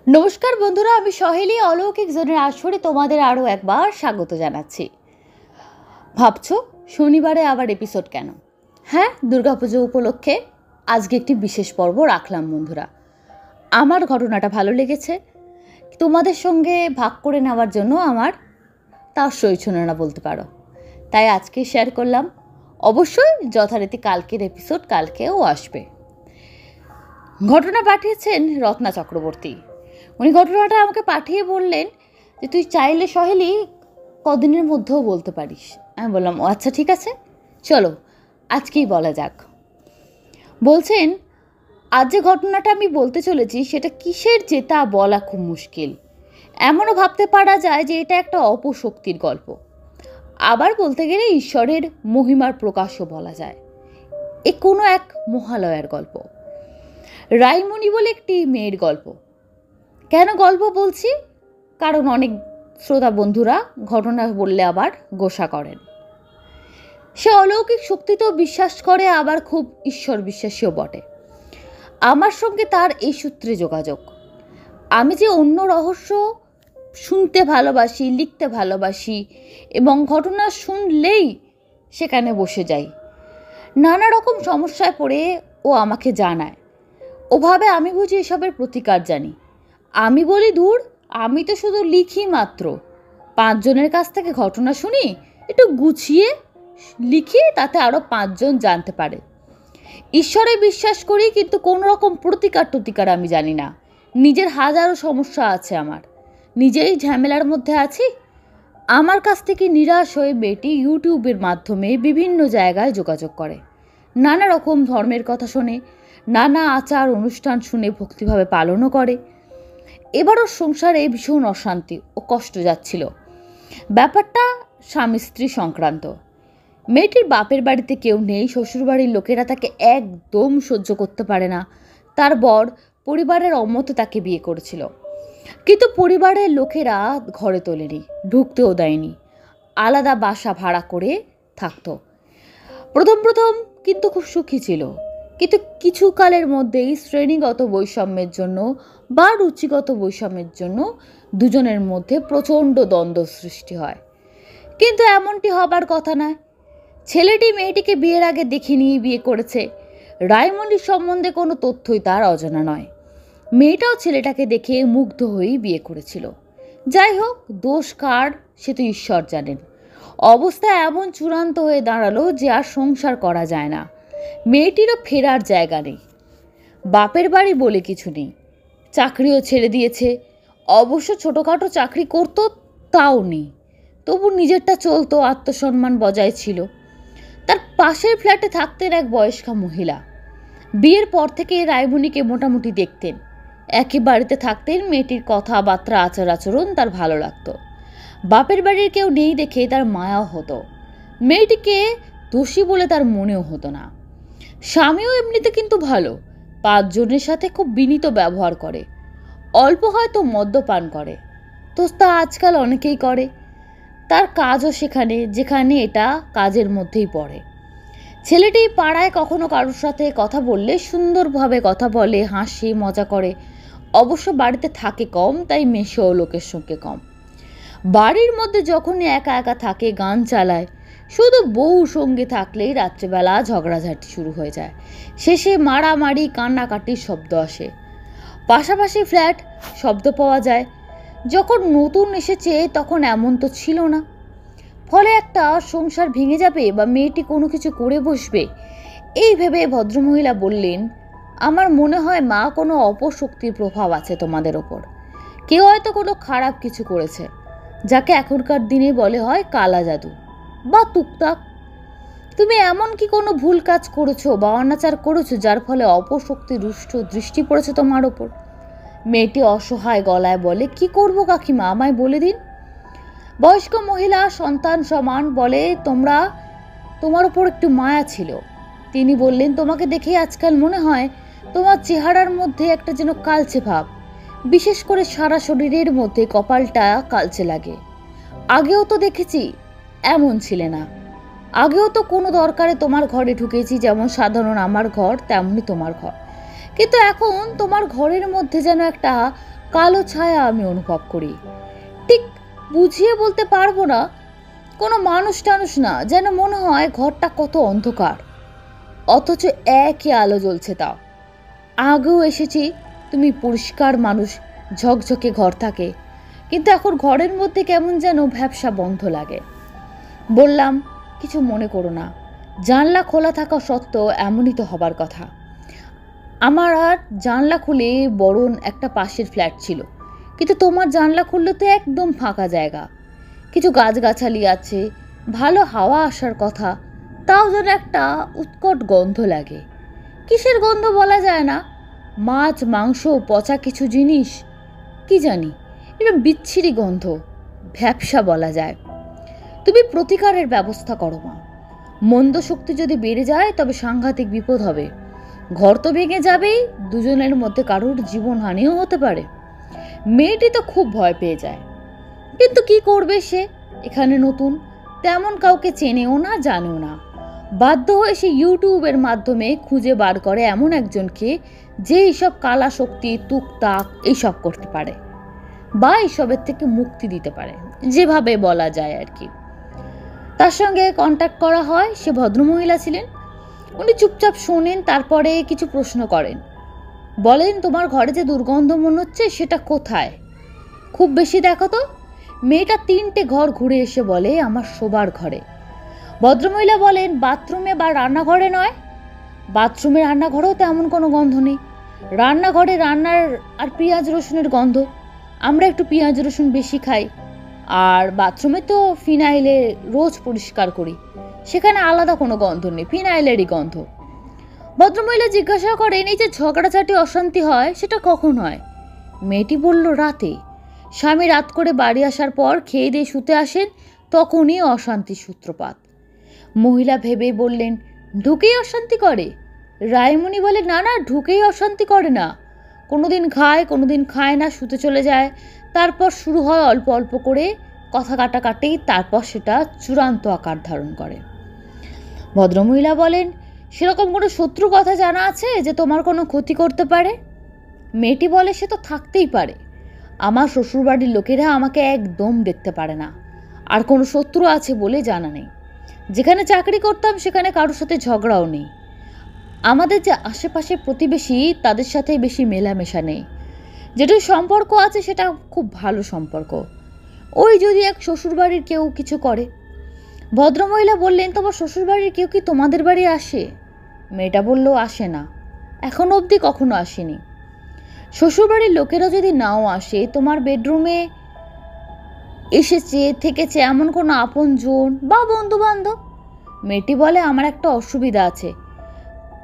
নমস্কার বন্ধুরা, আমি সহেলি অলৌকিক জোনের আসরে তোমাদের আরও একবার স্বাগত জানাচ্ছি। ভাবছো শনিবারে আবার এপিসোড কেন? হ্যাঁ, দুর্গাপুজো উপলক্ষে আজকে একটি বিশেষ পর্ব রাখলাম বন্ধুরা। আমার ঘটনাটা ভালো লেগেছে, তোমাদের সঙ্গে ভাগ করে নেওয়ার জন্য আমার তার সই ছিল না বলতে পারো, তাই আজকে শেয়ার করলাম। অবশ্যই যথারীতি কালকের এপিসোড কালকেও আসবে। ঘটনা পাঠিয়েছেন রত্না চক্রবর্তী। উনি ঘটনাটা আমাকে পাঠিয়ে বললেন যে তুই চাইলে সহেলি কদিনের মধ্যেও বলতে পারিস। আমি বললাম ও আচ্ছা ঠিক আছে, চলো আজকেই বলা যাক। বলছেন আজ যে ঘটনাটা আমি বলতে চলেছি সেটা কিসের যে তা বলা খুব মুশকিল। এমনও ভাবতে পারা যায় যে এটা একটা অপশক্তির গল্প, আবার বলতে গেলে ঈশ্বরের মহিমার প্রকাশও বলা যায়। এ কোনো এক মহালয়ার গল্প, রাইমণি বলে একটি মেয়ের গল্প। কেন গল্প বলছি? কারণ অনেক শ্রোতা বন্ধুরা ঘটনা বললে আবার গোসা করেন। সে অলৌকিক শক্তিতেও বিশ্বাস করে, আবার খুব ঈশ্বর বিশ্বাসীও বটে। আমার সঙ্গে তার এই সূত্রে যোগাযোগ। আমি যে অন্য রহস্য শুনতে ভালোবাসি, লিখতে ভালোবাসি এবং ঘটনা শুনলেই সেখানে বসে যাই। নানা রকম সমস্যায় পড়ে ও আমাকে জানায়। ওভাবে আমি বুঝি এসবের প্রতিকার জানি। আমি বলি দূর, আমি তো শুধু লিখি মাত্র। 5 জনের কাছ থেকে ঘটনা শুনি, একটু গুছিয়ে লিখি, তাতে আরও 5 জন জানতে পারে। ঈশ্বরে বিশ্বাস করি, কিন্তু কোনো রকম প্রতিকার আমি জানি না। নিজের হাজারো সমস্যা আছে আমার, নিজেই ঝামেলার মধ্যে আছি। আমার কাছ থেকে নিরাশ হয়ে মেয়েটি ইউটিউবের মাধ্যমে বিভিন্ন জায়গায় যোগাযোগ করে, নানা রকম ধর্মের কথা শোনে, নানা আচার অনুষ্ঠান শুনে ভক্তিভাবে পালনও করে। এবারও সংসারে ভীষণ অশান্তি ও কষ্ট যাচ্ছিল। ব্যাপারটা স্বামী স্ত্রী সংক্রান্ত। মেয়েটির বাপের বাড়িতে কেউ নেই, শ্বশুরবাড়ির লোকেরা তাকে একদম সহ্য করতে পারে না। তার বর পরিবারের অমতে তাকে বিয়ে করেছিল, কিন্তু পরিবারের লোকেরা ঘরে তোলেনি, ঢুকতেও দেয়নি। আলাদা বাসা ভাড়া করে থাকতো। প্রথম কিন্তু খুব সুখী ছিল, কিন্তু কিছু কালের মধ্যেই শ্রেণীগত বৈষম্যের জন্য বা রুচিগত বৈষম্যের জন্য দুজনের মধ্যে প্রচণ্ড দ্বন্দ্ব সৃষ্টি হয়। কিন্তু এমনটি হবার কথা নয়। ছেলেটি মেয়েটিকে বিয়ের আগে দেখিনি, বিয়ে করেছে। রায়মণির সম্বন্ধে কোনো তথ্যই তার অজানা নয়। মেয়েটাও ছেলেটাকে দেখে মুগ্ধ হয়েই বিয়ে করেছিল। যাই হোক, দোষ কার সে তো ঈশ্বর জানেন। অবস্থা এমন চূড়ান্ত হয়ে দাঁড়ালো যে আর সংসার করা যায় না। মেয়েটিরও ফেরার জায়গা নেই, বাপের বাড়ি বলে কিছু নেই, চাকরিও ছেড়ে দিয়েছে। অবশ্য ছোটোখাটো চাকরি করতো তাও নেই, তবু নিজেরটা চলতো, আত্মসম্মান বজায় ছিল। তার পাশের ফ্ল্যাটে থাকতেন এক বয়স্কা মহিলা। বিয়ের পর থেকে রায়মণিকে মোটামুটি দেখতেন, একই বাড়িতে থাকতেন। মেয়েটির কথাবার্তা আচার আচরণ তার ভালো লাগতো। বাপের বাড়ির কেউ নেই দেখে তার মায়াও হতো। মেয়েটিকে দোষী বলে তার মনেও হতো না। স্বামীও এমনিতে কিন্তু ভালো, 5 জনের সাথে খুব বিনীত ব্যবহার করে। অল্প হয়তো মদ্যপান করে, তো তা আজকাল অনেকেই করে। তার কাজও সেখানে, যেখানে এটা কাজের মধ্যেই পড়ে। ছেলেটি পাড়ায় কখনো কারোর সাথে কথা বললে সুন্দরভাবে কথা বলে, হাসি মজা করে। অবশ্য বাড়িতে থাকে কম, তাই মেশেও লোকের সঙ্গে কম। বাড়ির মধ্যে যখনই একা একা থাকে গান চালায়। শুধু বউ সঙ্গে থাকলেই রাত্রেবেলা ঝগড়াঝাটি শুরু হয়ে যায়। শেষে মারামারি, কান্নাকাটির শব্দ আসে। পাশাপাশি ফ্ল্যাট, শব্দ পাওয়া যায়। যখন নতুন এসেছে তখন এমন তো ছিল না। ফলে একটা সংসার ভেঙে যাবে বা মেয়েটি কোনো কিছু করে বসবে, এই ভেবে ভদ্রমহিলা বললেন, আমার মনে হয় মা কোনো অপশক্তির প্রভাব আছে তোমাদের ওপর। কেউ হয়তো কোনো খারাপ কিছু করেছে, যাকে এখনকার দিনে বলে হয় কালা জাদু বা তুকতাক। তুমি এমন কি কোনো ভুল কাজ করেছো বা অনাচার করেছো যার ফলে অপশক্তির রুষ্ট দৃষ্টি পড়েছে তোমার ওপর? মেয়েটি অসহায় গলায় বলে, কি করবো কাকিমা, আমায় বলে দিন। বয়স্ক মহিলা সন্তান সমান বলে, তোমার ওপর একটু মায়া ছিল। তিনি বললেন, তোমাকে দেখে আজকাল মনে হয় তোমার চেহারার মধ্যে একটা যেন কালচে ভাব, বিশেষ করে সারা শরীরের মধ্যে কপালটা কালচে লাগে। আগেও তো দেখেছি এমন ছিলে না। আগেও তো কোনো দরকারে তোমার ঘরে ঢুকেছি, যেমন সাধারণ আমার ঘর তেমনি তোমার ঘর, কিন্তু এখন তোমার ঘরের মধ্যে যেন একটা কালো ছায়া আমি অনুভব করি। ঠিক বুঝিয়ে বলতে পারবো না, কোনো মানুষ টানুষ না, যেন মনে হয় ঘরটা কত অন্ধকার, অথচ একই আলো জ্বলছে। তাও আগেও এসেছি, তুমি পরিষ্কার মানুষ, ঝকঝকে ঘর থাকে, কিন্তু এখন ঘরের মধ্যে কেমন যেন ভ্যাপসা বন্ধ লাগে। বললাম, কিছু মনে করো না, জানলা খোলা থাকা সত্ত্বেও এমনই তো হবার কথা। আমার আর জানলা খুলে বরং একটা পাশের ফ্ল্যাট ছিল, কিন্তু তোমার জানলা খুললে তো একদম ফাঁকা জায়গা, কিছু গাছগাছালি আছে, ভালো হাওয়া আসার কথা, তাও যেন একটা উৎকট গন্ধ লাগে। কিসের গন্ধ বলা যায় না, মাছ মাংস পচা কিছু জিনিস, কি জানি, এটা বিচ্ছিরি গন্ধ, ভ্যাপসা বলা যায়। তুমি প্রতিকারের ব্যবস্থা করো মা, মন্দ শক্তি যদি বেড়ে যায় তবে সাংঘাতিক বিপদ হবে। ঘর তো ভেঙে যাবেই, দুজনের মধ্যে কারোর জীবনহানিও হতে পারে। মেয়েটি তো খুব ভয় পেয়ে যায়, কিন্তু কি করবে সে, এখানে নতুন, তেমন কাউকে চেনেও না জানেও না। বাধ্য হয়ে সে ইউটিউবের মাধ্যমে খুঁজে বার করে এমন একজনকে যে এইসব কালা শক্তি তুকতাক এইসব করতে পারে বা এইসবের থেকে মুক্তি দিতে পারে, যেভাবে বলা যায় আর কি। তার সঙ্গে কন্ট্যাক্ট করা হয়। সে ভদ্রমহিলা ছিলেন। উনি চুপচাপ শোনেন, তারপরে কিছু প্রশ্ন করেন। বলেন, তোমার ঘরে যে দুর্গন্ধ মনে হচ্ছে সেটা কোথায়? খুব বেশি দেখো তো। মেয়েটা 3টে ঘর ঘুরে এসে বলে, আমার শোবার ঘরে। ভদ্রমহিলা বলেন, বাথরুমে বা রান্নাঘরে নয়? বাথরুমে রান্নাঘরেও তেমন কোনো গন্ধ নেই। রান্নাঘরে রান্নার আর পেঁয়াজ রসুনের গন্ধ, আমরা একটু পেঁয়াজ রসুন বেশি খাই। আর বাথরুমে তো ফিনাইলে রোজ পরিষ্কার করি, সেখানে আলাদা কোনো গন্ধ নেই, ফিনাইলেরই গন্ধ। ভদ্রমহিলা জিজ্ঞাসা করেন, এই যে ঝগড়াঝাটি অশান্তি হয় সেটা কখন হয়? মেয়েটি বলল, রাতে। স্বামী রাত করে বাড়ি আসার পর খেয়ে দিয়ে শুতে আসেন, তখনই অশান্তির সূত্রপাত। মহিলা ভেবে বললেন, ঢুকেই অশান্তি করে? রায়মণি বলে, না না, ঢুকেই অশান্তি করে না, কোনোদিন খায় কোনোদিন খায় না, শুতে চলে যায়, তারপর শুরু হয় অল্প অল্প করে কথা কাটাকাটি, তারপর সেটা চূড়ান্ত আকার ধারণ করে। ভদ্রমহিলা বলেন, সেরকম কোনো শত্রু কথা জানা আছে যে তোমার কোনো ক্ষতি করতে পারে? মেয়েটি বলে, সে তো থাকতেই পারে, আমার শ্বশুরবাড়ির লোকেরা আমাকে একদম দেখতে পারে না, আর কোনো শত্রু আছে বলে জানা নেই। যেখানে চাকরি করতাম সেখানে কারোর সাথে ঝগড়াও নেই। আমাদের যে আশেপাশে প্রতিবেশী তাদের সাথে বেশি মেলামেশা নেই, যেটুকু সম্পর্ক আছে সেটা খুব ভালো সম্পর্ক। ওই যদি এক শ্বশুরবাড়ির কেউ কিছু করে। ভদ্রমহিলা বললেন, তোমার শ্বশুরবাড়ির কেউ কি তোমাদের বাড়ি আসে? মেয়েটা বলল, আসে না, এখন অবধি কখনো আসেনি। শ্বশুরবাড়ির লোকেরা যদি নাও আসে, তোমার বেডরুমে এসেছে থেকেছে এমন কোনো আপনজন বা বন্ধু বান্ধব? মেয়েটি বলে, আমার একটা অসুবিধা আছে,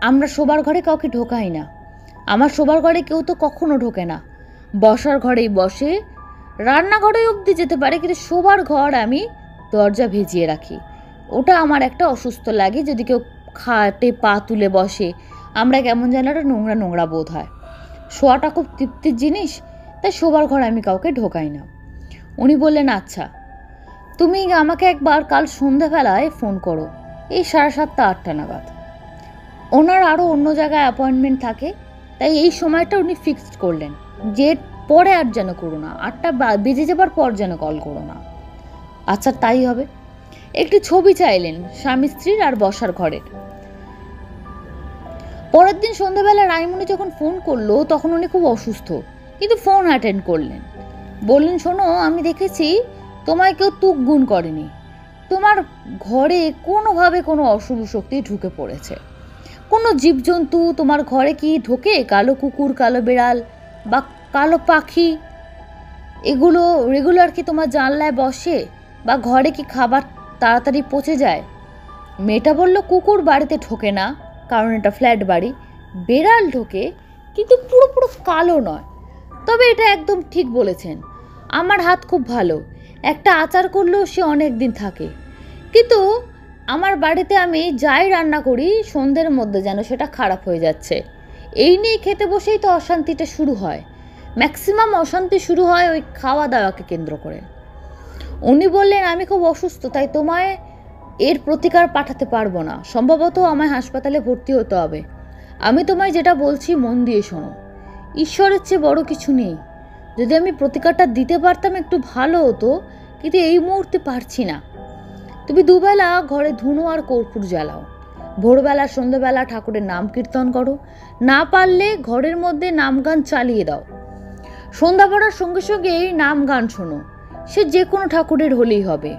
আমরা শোবার ঘরে কাউকে ঢোকাই না। আমার শোবার ঘরে কেউ তো কখনো ঢোকে না, বসার ঘরেই বসে, রান্নাঘরে অবধি যেতে পারে, কিন্তু শোবার ঘর আমি দরজা ভেজিয়ে রাখি। ওটা আমার একটা অসুস্থ লাগে, যদি কেউ খাটে পা তুলে বসে, আমরা কেমন যেন একটা নোংরা নোংরা বোধ হয়। শোয়াটা খুব তৃপ্তির জিনিস, তাই শোবার ঘর আমি কাউকে ঢোকাই না। উনি বললেন, আচ্ছা, তুমি আমাকে একবার কাল সন্ধ্যাবেলায় ফোন করো, এই 7:30-8টা নাগাদ। ওনার আরও অন্য জায়গায় অ্যাপয়েন্টমেন্ট থাকে, তাই এই সময়টা উনি ফিক্সড করলেন যে পরে আর যেন করো না, 8টা বেজে যাবার পর যেন কল করো না। আচ্ছা, তাই হবে। একটি ছবি চাইলেন স্বামী স্ত্রীর আর বসার ঘরের। পরের দিন সন্ধ্যাবেলা রায়মণি যখন ফোন করলো তখন উনি খুব অসুস্থ, কিন্তু ফোন অ্যাটেন্ড করলেন। বললেন, শোনো, আমি দেখেছি তোমায় কেউ তুকগুণ করেনি, তোমার ঘরে কোনোভাবে কোনো অশুভ শক্তি ঢুকে পড়েছে। কোনো জীবজন্তু তোমার ঘরে কি ঢোকে? কালো কুকুর, কালো বিড়াল বা কালো পাখি, এগুলো রেগুলার কি তোমার জানলায় বসে? বা ঘরে কি খাবার তাড়াতাড়ি পচে যায়? মেয়েটা বলল, কুকুর বাড়িতে ঢোকে না, কারণ এটা ফ্ল্যাট বাড়ি। বেড়াল ঢোকে, কিন্তু পুরো পুরো কালো নয়। তবে এটা একদম ঠিক বলেছেন, আমার হাত খুব ভালো, একটা আচার করলেও সে অনেক দিন থাকে। কিন্তু আমার বাড়িতে আমি যাই রান্না করি, সন্ধ্যের মধ্যে যেন সেটা খারাপ হয়ে যাচ্ছে। এই নিয়ে খেতে বসেই তো অশান্তিটা শুরু হয়। ম্যাক্সিমাম অশান্তি শুরু হয় ওই খাওয়া দাওয়াকে কেন্দ্র করে। উনি বললেন, আমি খুব অসুস্থ, তাই তোমায় এর প্রতিকার পাঠাতে পারবো না, সম্ভবত আমায় হাসপাতালে ভর্তি হতে হবে। আমি তোমায় যেটা বলছি মন দিয়ে শোনো, ঈশ্বরের চেয়ে বড় কিছু নেই, যদি আমি প্রতিকারটা দিতে পারতাম একটু ভালো হতো, কিন্তু এই মুহূর্তে পারছি না। তুমি দুবেলা ঘরে ধুনো আর কর্পূর জ্বালাও, ভোরবেলা সন্ধ্যেবেলা ঠাকুরের নাম কীর্তন করো, না পারলে ঘরের মধ্যে নাম গান চালিয়ে দাও। সন্ধ্যা পড়ার সঙ্গে সঙ্গেই নাম গান শোনো, সে যে কোনো ঠাকুরের হলেই হবে,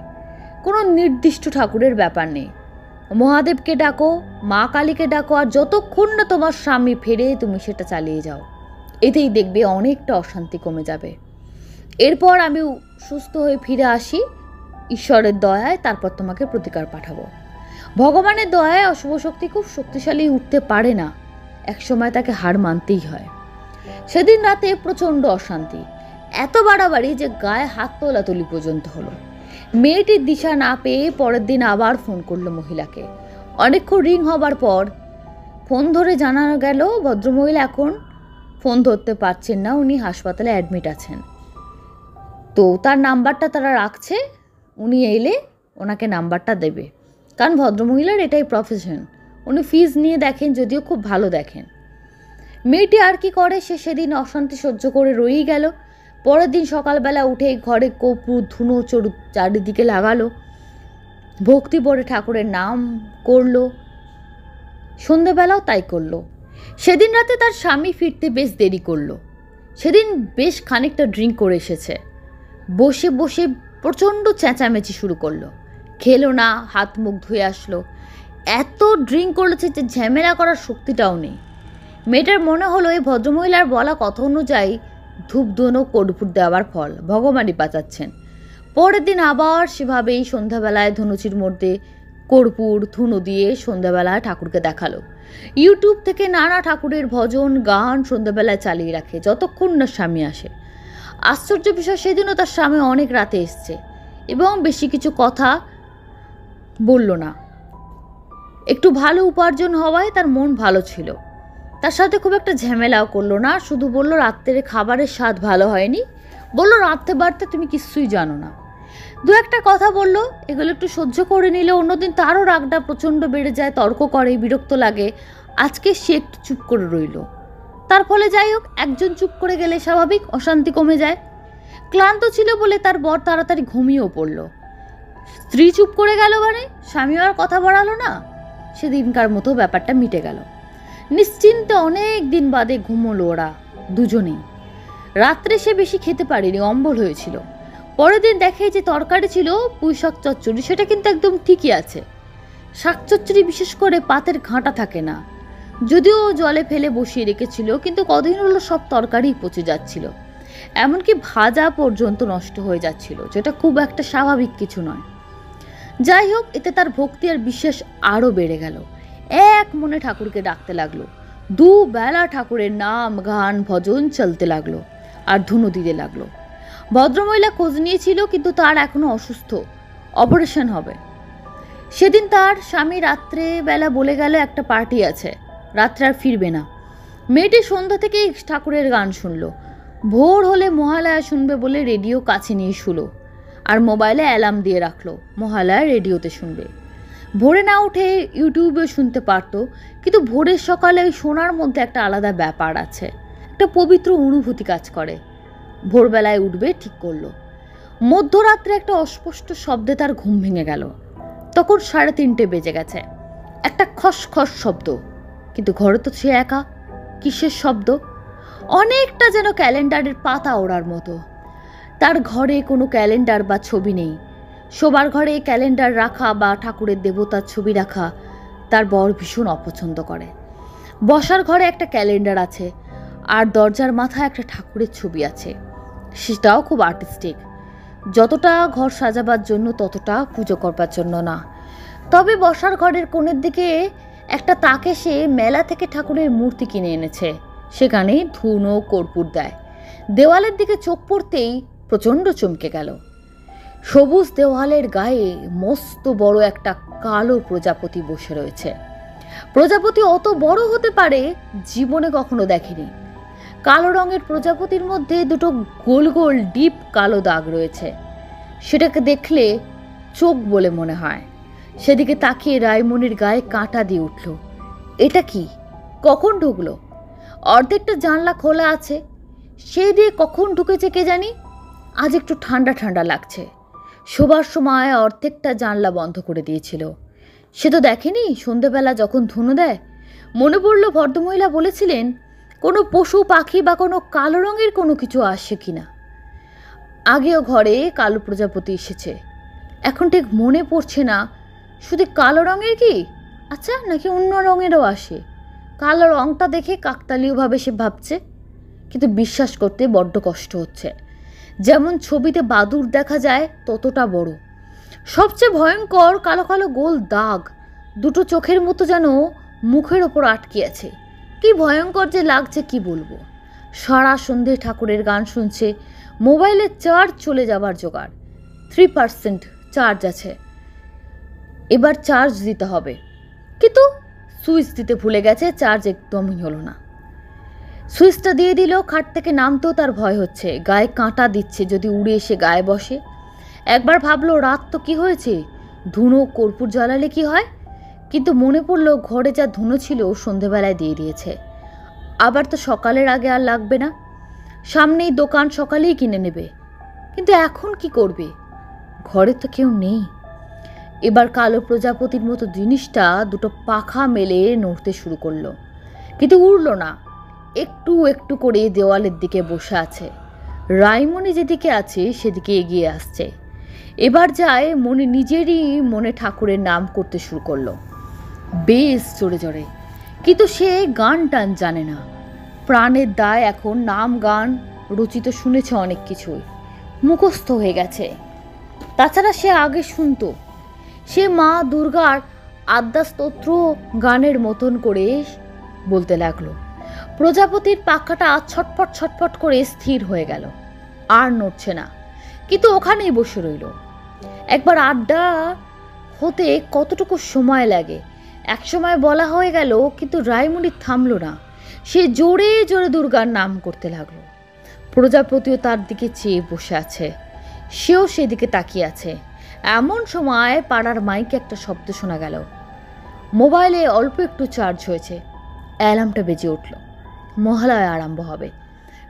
কোনো নির্দিষ্ট ঠাকুরের ব্যাপার নেই। মহাদেবকে ডাকো, মা কালীকে ডাকো, আর যতক্ষণ না তোমার স্বামী ফেরে তুমি সেটা চালিয়ে যাও। এতেই দেখবে অনেকটা অশান্তি কমে যাবে। এরপর আমি সুস্থ হয়ে ফিরে আসি, ঈশ্বরের দয়ায় তারপর তোমাকে প্রতিকার পাঠাবো। ভগবানের দয়ায় অশুভ শক্তি খুব শক্তিশালী উঠতে পারে না, একসময় তাকে হার মানতেই হয়। সেদিন রাতে প্রচণ্ড অশান্তি, এত বাড়াবাড়ি যে গায়ে হাত তোলাতুলি পর্যন্ত হলো। মেয়েটির দিশা না পেয়ে পরের দিন আবার ফোন করলো মহিলাকে। অনেকক্ষণ রিং হবার পর ফোন ধরে জানা গেল ভদ্রমহিলা এখন ফোন ধরতে পারছেন না, উনি হাসপাতালে অ্যাডমিট আছেন। তো তার নাম্বারটা তারা রাখছে, উনি এলে ওনাকে নাম্বারটা দেবে, কারণ ভদ্রমহিলার এটাই প্রফেশন। উনি ফিজ নিয়ে দেখেন, যদিও খুব ভালো দেখেন। মেয়েটি আর কি করে, সে সেদিন অশান্তি সহ্য করে রয়েই গেল। পরের দিন সকালবেলা উঠে ঘরে কর্পূর ধুনো চারিদিকে লাগালো, ভক্তি ভরে ঠাকুরের নাম করলো, সন্ধ্যেবেলাও তাই করলো। সেদিন রাতে তার স্বামী ফিরতে বেশ দেরি করলো। সেদিন বেশ খানিকটা ড্রিঙ্ক করে এসেছে, বসে বসে প্রচণ্ড চেঁচামেচি শুরু করলো। খেলো না, হাত মুখ ধুয়ে আসলো। এত ড্রিঙ্ক করেছে যে ঝামেলা করার শক্তিটাও নেই। মেয়েটার মনে হলো এই ভদ্রমহিলার বলা কথা অনুযায়ী ধূপ ধুনো কর্পূর দেওয়ার ফল ভগবানই বাঁচাচ্ছেন। পরের দিন আবার সেভাবেই সন্ধ্যাবেলায় ধনুচির মধ্যে কর্পূর ধুনো দিয়ে সন্ধ্যাবেলায় ঠাকুরকে দেখালো। ইউটিউব থেকে নানা ঠাকুরের ভজন গান সন্ধ্যাবেলায় চালিয়ে রাখে যতক্ষণ না স্বামী আসে। আশ্চর্য বিষয়, সেদিনও তার স্বামী অনেক রাতে এসছে এবং বেশি কিছু কথা বলল না। একটু ভালো উপার্জন হওয়ায় তার মন ভালো ছিল। তার সাথে খুব একটা ঝামেলাও করলো না, শুধু বললো রাত্রের খাবারের স্বাদ ভালো হয়নি, বললো রাত্রে বাড়তে তুমি কিছুই জানো না। দু একটা কথা বললো, এগুলো একটু সহ্য করে নিলে অন্যদিন তারও রাগটা প্রচণ্ড বেড়ে যায়, তর্ক করে, বিরক্ত লাগে। আজকে সে একটু চুপ করে রইল। তার ফলে যাই হোক, একজন চুপ করে গেলে স্বাভাবিক অশান্তি কমে যায়। ক্লান্ত ছিল বলে তার বর তাড়াতাড়ি ঘুমিয়েও পড়ল। স্ত্রী চুপ করে গেল মানে স্বামী আর কথা বাড়ালো না। সেদিনকার মতো ব্যাপারটা মিটে গেল। নিশ্চিন্তে অনেক দিন বাদে ঘুমোলো ওরা দুজনেই। রাত্রে সে বেশি খেতে পারেনি, অম্বল হয়েছিল। পরের দিন দেখে যে তরকারি ছিল পুঁই শাক চচ্চড়ি, সেটা কিন্তু একদম ঠিকই আছে। শাক চচ্চড়ি বিশেষ করে পাতের ঘাঁটা থাকে না, যদিও জলে ফেলে বসিয়ে রেখেছিল, কিন্তু কদিন হলো সব তরকারি পচে যাচ্ছিল, এমনকি ভাজা পর্যন্ত নষ্ট হয়ে যাচ্ছিল, যেটা খুব একটা স্বাভাবিক কিছু নয়। যাই হোক, এতে তার ভক্তি আর বিশ্বাস আরও বেড়ে গেল। এক মনে ঠাকুরকে ডাকতে লাগলো, দুবেলা ঠাকুরের নাম গান ভজন চলতে লাগলো আর ধুনো দিতে লাগলো। ভদ্রমহিলা খোঁজ নিয়েছিল, কিন্তু তার এখনো অসুস্থ, অপারেশন হবে। সেদিন তার স্বামী রাত্রে বেলা বলে গেল একটা পার্টি আছে, রাত্রে আর ফিরবে না। মেয়েটি সন্ধ্যা থেকেই ঠাকুরের গান শুনলো। ভোর হলে মহালয়া শুনবে বলে রেডিও কাছে নিয়ে শুলো, আর মোবাইলে অ্যালার্ম দিয়ে রাখলো মহালয়া রেডিওতে শুনবে। ভোরে না উঠে ইউটিউবে শুনতে পারতো, কিন্তু ভোরের সকালে ওই শোনার মধ্যে একটা আলাদা ব্যাপার আছে, একটা পবিত্র অনুভূতি কাজ করে। ভোরবেলায় উঠবে ঠিক করলো। মধ্যরাত্রে একটা অস্পষ্ট শব্দে তার ঘুম ভেঙে গেল। তখন 3:30 বেজে গেছে। একটা খসখস শব্দ, কিন্তু ঘরে তো সে একা। কিসের শব্দ? অনেকটা যেন ক্যালেন্ডারের পাতা ওড়ার মতো। তার ঘরে কোনো ক্যালেন্ডার বা ছবি নেই। শোবার ঘরে ক্যালেন্ডার রাখা বা ঠাকুরের দেবতার ছবি রাখা তার বর ভীষণ অপছন্দ করে। বসার ঘরে একটা ক্যালেন্ডার আছে, আর দরজার মাথায় একটা ঠাকুরের ছবি আছে, সেটাও খুব আর্টিস্টিক। যতটা ঘর সাজাবার জন্য ততটা পুজো করবার জন্য না। তবে বসার ঘরের কোণের দিকে একটা তাকে সে মেলা থেকে ঠাকুরের মূর্তি কিনে এনেছে, সেখানেই ধুনো কর্পূর দেয়। দেওয়ালের দিকে চোখ পড়তেই প্রচণ্ড চমকে গেল। সবুজ দেওয়ালের গায়ে মস্ত বড় একটা কালো প্রজাপতি বসে রয়েছে। প্রজাপতি অত বড় হতে পারে জীবনে কখনো দেখেনি। কালো রঙের প্রজাপতির মধ্যে দুটো গোল গোল ডিপ কালো দাগ রয়েছে। সেটাকে দেখলে চোখ বলে মনে হয়। সেদিকে তাকিয়ে রায়মণির গায়ে কাঁটা দিয়ে উঠল। এটা কি? কখন ঢুকলো? অর্ধেকটা জানলা খোলা আছে, সেই দিয়ে কখন ঢুকেছে কে জানি। আজ একটু ঠান্ডা ঠান্ডা লাগছে। শোবার সময় অর্ধেকটা জানলা বন্ধ করে দিয়েছিল। সে তো দেখেনি সন্ধেবেলা যখন ধুনো দেয়। মনে পড়ল ভদ্রমহিলা বলেছিলেন কোনো পশু পাখি বা কোনো কালো রঙের কোনো কিছু আসে কিনা। আগেও ঘরে কালো প্রজাপতি এসেছে, এখন ঠিক মনে পড়ছে না শুধু কালো রঙের কি, আচ্ছা নাকি অন্য রঙেরও আসে। কালো রঙটা দেখে কাকতালীয়ভাবে সে ভাবছে, কিন্তু বিশ্বাস করতে বড্ড কষ্ট হচ্ছে। যেমন ছবিতে বাদুড় দেখা যায় ততটা বড়, সবচেয়ে ভয়ঙ্কর কালো কালো গোল দাগ, দুটো চোখের মতো যেন মুখের ওপর আটকে আছে। কি ভয়ঙ্কর যে লাগছে কি বলবো। সারা সন্ধে ঠাকুরের গান শুনছে। মোবাইলের চার্জ চলে যাবার জোগাড়, 3% চার্জ আছে, এবার চার্জ দিতে হবে। কিন্তু সুইচ দিতে ভুলে গেছে, চার্জ একদমই হলো না। সুইচটা দিয়ে দিল, খাট থেকে নামতেও তার ভয় হচ্ছে, গায়ে কাঁটা দিচ্ছে যদি উড়ে এসে গায়ে বসে। একবার ভাবলো রাত তো কি হয়েছে, ধুনো কর্পূর জ্বালালে কি হয়, কিন্তু মনে পড়ল ঘরে যা ধুনো ছিল সন্ধেবেলায় দিয়ে দিয়েছে, আবার তো সকালের আগে আর লাগবে না, সামনেই দোকান, সকালেই কিনে নেবে। কিন্তু এখন কি করবে, ঘরে তো কেউ নেই। এবার কালো প্রজাপতির মতো জিনিসটা দুটো পাখা মেলে নড়তে শুরু করলো, কিন্তু উড়ল না, একটু একটু করে দেওয়ালের দিকে বসে আছে। রাইমণি যেদিকে আছে সেদিকে এগিয়ে আসছে। এবার যায় মনে, নিজেরই মনে ঠাকুরের নাম করতে শুরু করলো, বেশ জোরে জোরে। কিন্তু সে গান টান জানে না, প্রাণের দায় এখন নাম গান রচিত শুনেছে অনেক কিছুই, মুখস্থ হয়ে গেছে। তাছাড়া সে আগে শুনতো, সে মা দুর্গার আদ্যাস্তোত্র গানের মতন করে বলতে লাগলো। প্রজাপতির পাখাটা ছটফট ছটফট করে স্থির হয়ে গেল, আর নড়ছে না, কিন্তু ওখানেই বসে রইল। একবার আড্ডা হতে কতটুকু সময় লাগে একসময় বলা হয়ে গেল, কিন্তু রায়মণি থামলো না, সে জোরে জোরে দুর্গার নাম করতে লাগলো। প্রজাপতিও তার দিকে চেয়ে বসে আছে, সেও সেদিকে তাকিয়ে আছে। এমন সময় পাড়ার মাইকে একটা শব্দ শোনা গেল। মোবাইলে অল্প একটু চার্জ হয়েছে, অ্যালার্মটা বেজে উঠল, মহালয়া আরম্ভ হবে।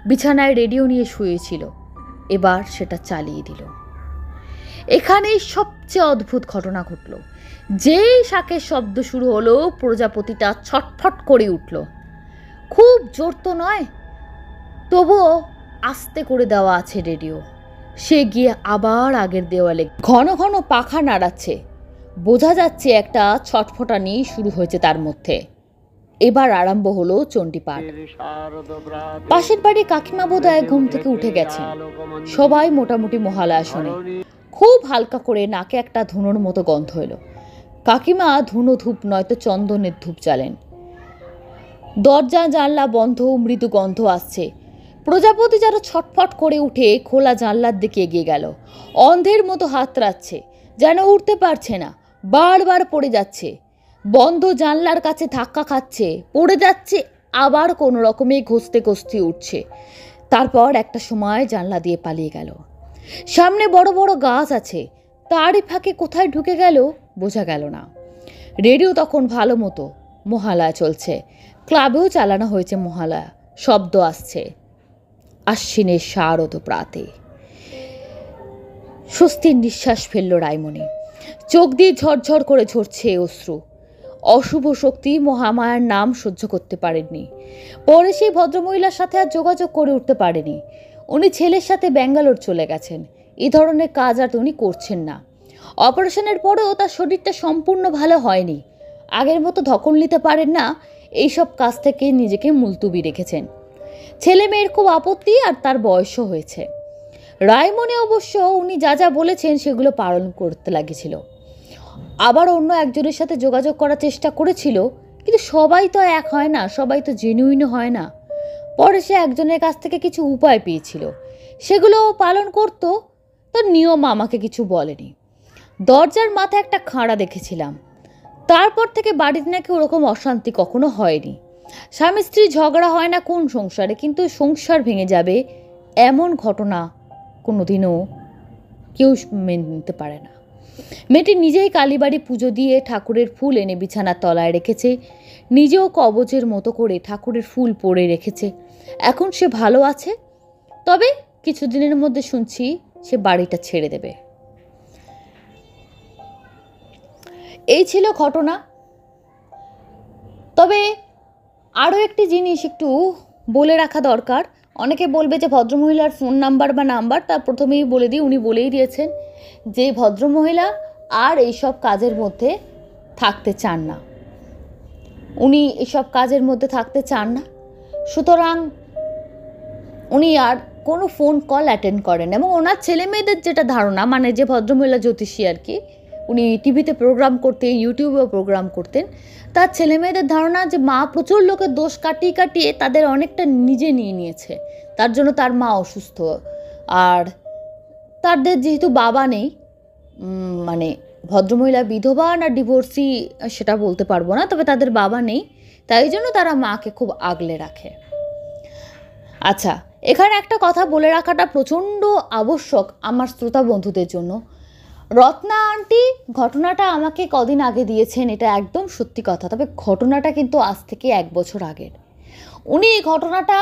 বিছানায় রেডিও নিয়ে শুয়েছিল, এবার সেটা চালিয়ে দিল। এখানেই সবচেয়ে অদ্ভুত ঘটনা ঘটল। যেই শাকের শব্দ শুরু হলো, প্রজাপতিটা ছটফট করে উঠল। খুব জোর তো নয়, তবুও আস্তে করে দেওয়া আছে রেডিও। সে গিয়ে আবার আগের দেওয়ালে ঘন ঘন পাখা নাড়াচ্ছে, বোঝা যাচ্ছে একটা ছটফটানি শুরু হয়েছে তার মধ্যে। এবার আরম্ভ হলো চণ্ডীপাঠ। পাশের বাড়ির কাকিমা বোধহয় ঘুম থেকে উঠে গেছেন। সবাই মোটামুটি মহালয়া শোনে। খুব হালকা করে নাকে একটা ধুনোর মতো গন্ধ এলো। কাকিমা ধুনো ধূপ নয়তো চন্দনের ধূপ জ্বালেন। দরজা জানলা বন্ধ, মৃদু গন্ধ আসছে। প্রজাপতি যেন ছটফট করে উঠে খোলা জানলার দিকে এগিয়ে গেল। অন্ধের মতো হাতড়াচ্ছে, যেন উঠতে পারছে না, বারবার পড়ে যাচ্ছে। বন্ধ জানলার কাছে ধাক্কা খাচ্ছে, পড়ে যাচ্ছে, আবার কোনো রকমে ঘষতে ঘষতে উঠছে। তারপর একটা সময় জানলা দিয়ে পালিয়ে গেল। সামনে বড় বড় গাছ আছে, তারই ফাঁকে কোথায় ঢুকে গেল বোঝা গেল না। রেডিও তখন ভালো মতো মহালয়া চলছে, ক্লাবেও চালানো হয়েছে মহালয়া, শব্দ আসছে। আশ্বিনের শারদ প্রাতে। স্বস্তির নিঃশ্বাস ফেলল রায়মণি। চোখ দিয়ে ঝরঝর করে ঝরছে অশ্রু। অশুভ শক্তি মহামায়ার নাম সহ্য করতে পারেননি। পরে সেই ভদ্রমহিলার সাথে আর যোগাযোগ করে উঠতে পারেনি। উনি ছেলের সাথে ব্যাঙ্গালোর চলে গেছেন, এই ধরনের কাজ আর উনি করছেন না। অপারেশনের পরেও তার শরীরটা সম্পূর্ণ ভালো হয়নি। আগের মতো ধকল নিতে পারেন না, এইসব কাজ থেকে নিজেকে মুলতুবি রেখেছেন। ছেলে মেয়ের খুব আপত্তি, আর তার বয়সও হয়েছে। রায়মণি অবশ্য উনি যা যা বলেছেন সেগুলো পালন করতে লাগেছিল। আবার অন্য একজনের সাথে যোগাযোগ করার চেষ্টা করেছিল, কিন্তু সবাই তো এক হয় না, সবাই তো জেনুইন হয় না। পরে সে একজনের কাছ থেকে কিছু উপায় পেয়েছিল, সেগুলো পালন করতো। তার নিয়ম আমাকে কিছু বলেনি। দরজার মাথায় একটা খাঁড়া দেখেছিলাম। তারপর থেকে বাড়িতে নাকি ওরকম অশান্তি কখনো হয়নি। স্বামী স্ত্রী ঝগড়া হয় না কোন সংসারে, কিন্তু সংসার ভেঙে যাবে এমন ঘটনা কোনোদিনও কেউ মেনে নিতে পারে না। মেয়েটি নিজেই কালীবাড়ি পুজো দিয়ে ঠাকুরের ফুল এনে বিছানার তলায় রেখেছে, নিজেও কবচের মতো করে ঠাকুরের ফুল পরে রেখেছে। এখন সে ভালো আছে, তবে কিছুদিনের মধ্যে শুনছি সে বাড়িটা ছেড়ে দেবে। এই ছিল ঘটনা। তবে আরও একটি জিনিস একটু বলে রাখা দরকার। অনেকে বলবে যে ভদ্রমহিলার ফোন নাম্বার বা নাম্বার, তার প্রথমেই বলে দিই, উনি বলেই দিয়েছেন যে ভদ্রমহিলা আর এইসব কাজের মধ্যে থাকতে চান না, উনি এসব কাজের মধ্যে থাকতে চান না। সুতরাং উনি আর কোনো ফোন কল অ্যাটেন্ড করেন, এবং ওনার ছেলে মেয়েদের যেটা ধারণা, মানে যে ভদ্রমহিলা জ্যোতিষী আর কি, উনি টিভিতে প্রোগ্রাম করতেন, ইউটিউবেও প্রোগ্রাম করতেন, তার ছেলে মেয়েদের ধারণা যে মা প্রচুর লোকের দোষ কাটিয়ে কাটিয়ে তাদের অনেকটা নিজে নিয়ে নিয়েছে, তার জন্য তার মা অসুস্থ। আর তাদের যেহেতু বাবা নেই, মানে ভদ্রমহিলা বিধবা না ডিভোর্সি সেটা বলতে পারবো না, তবে তাদের বাবা নেই, তাই জন্য তারা মাকে খুব আগলে রাখে। আচ্ছা, এখানে একটা কথা বলে রাখাটা প্রচণ্ড আবশ্যক আমার শ্রোতা বন্ধুদের জন্য। রত্না আন্টি ঘটনাটা আমাকে কদিন আগে দিয়েছেন, এটা একদম সত্যি কথা, তবে ঘটনাটা কিন্তু আজ থেকে 1 বছর আগের। উনি এই ঘটনাটা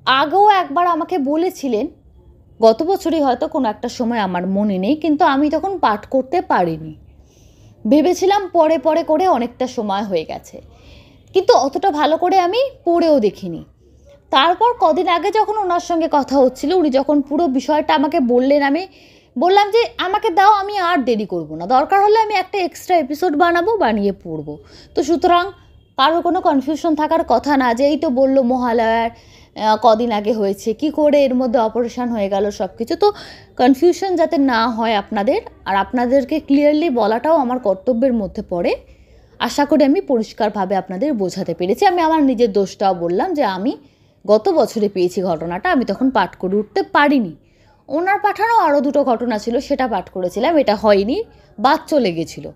আগেও একবার আমাকে বলেছিলেন, গত বছরই হয়তো কোনো একটা সময়, আমার মনে নেই, কিন্তু আমি তখন পাঠ করতে পারিনি, ভেবেছিলাম পরে পরে করে অনেকটা সময় হয়ে গেছে, কিন্তু অতটা ভালো করে আমি পড়েও দেখিনি। তারপর কদিন আগে যখন ওনার সঙ্গে কথা হচ্ছিল, উনি যখন পুরো বিষয়টা আমাকে বললেন, আমি বললাম যে আমাকে দাও, আমি আর দেরি করব না, দরকার হলে আমি একটা এক্সট্রা এপিসোড বানাবো, বানিয়ে পড়বো। তো সুতরাং কারো কোনো কনফিউশন থাকার কথা না, যে এই তো বললো মহালয়ার কদিন আগে হয়েছে, কি করে এর মধ্যে অপারেশন হয়ে গেল, সব কিছু। তো কনফিউশন যাতে না হয় আপনাদের, আর আপনাদেরকে ক্লিয়ারলি বলাটাও আমার কর্তব্যের মধ্যে পড়ে, আশা করি আমি পরিষ্কারভাবে আপনাদের বোঝাতে পেরেছি। আমি আমার নিজের দোষটাও বললাম যে আমি গত বছরে পেয়েছি ঘটনাটা, আমি তখন পাঠ করে উঠতে পারিনি। ওনার পাঠানো আরও 2টো ঘটনা ছিল, সেটা পাঠ করেছিলাম, এটা হয়নি, বাদ চলে গেছিল,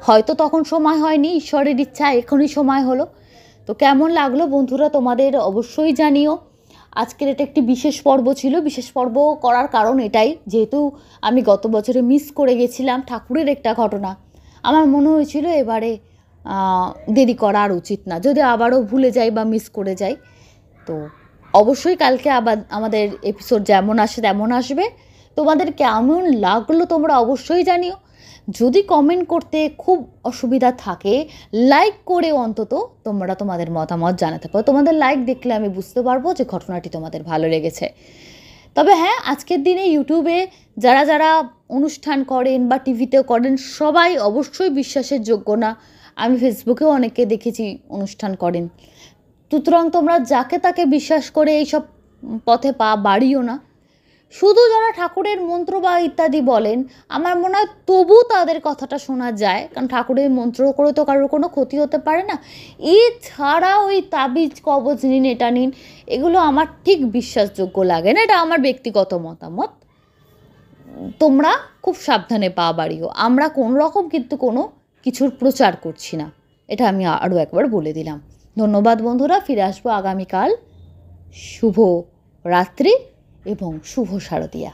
হয়তো তখন সময় হয়নি, ঈশ্বরের ইচ্ছা এখনই সময় হলো। তো কেমন লাগলো বন্ধুরা তোমাদের অবশ্যই জানিও। আজকের এটা একটি বিশেষ পর্ব ছিল। বিশেষ পর্ব করার কারণ এটাই, যেহেতু আমি গত বছরে মিস করে গেছিলাম ঠাকুরের একটা ঘটনা, আমার মনে হয়েছিল এবারে দেরি করা আর উচিত না, যদি আবারও ভুলে যাই বা মিস করে যাই। তো অবশ্যই কালকে আবার আমাদের এপিসোড যেমন আসে তেমন আসবে। তোমাদের কেমন লাগলো তোমরা অবশ্যই জানিও। যদি কমেন্ট করতে খুব অসুবিধা থাকে, লাইক করে অন্তত তোমরা তোমাদের মতামত জানাতে পারো। তোমাদের লাইক দেখলে আমি বুঝতে পারবো যে ঘটনাটি তোমাদের ভালো লেগেছে। তবে হ্যাঁ, আজকের দিনে ইউটিউবে যারা যারা অনুষ্ঠান করেন বা টিভিতেও করেন, সবাই অবশ্যই বিশ্বাসের যোগ্য না। আমি ফেসবুকেও অনেকে দেখেছি অনুষ্ঠান করেন, সুতরাং তোমরা যাকে তাকে বিশ্বাস করে এইসব পথে পা বাড়িও না। শুধু যারা ঠাকুরের মন্ত্র বা ইত্যাদি বলেন, আমার মনে হয় তবু তাদের কথাটা শোনা যায়, কারণ ঠাকুরের মন্ত্র করে তো কারোর কোনো ক্ষতি হতে পারে না। এছাড়া ওই তাবিজ কবজ নিন, এটা নিন, এগুলো আমার ঠিক বিশ্বাসযোগ্য লাগে না, এটা আমার ব্যক্তিগত মতামত। তোমরা খুব সাবধানে পা বাড়িও। আমরা কোনো রকম কিন্তু কোনো কিছুর প্রচার করছি না, এটা আমি আরও একবার বলে দিলাম। ধন্যবাদ বন্ধুরা, ফিরে আসবো আগামীকাল। শুভ রাত্রি এবং শুভ শারদিয়া।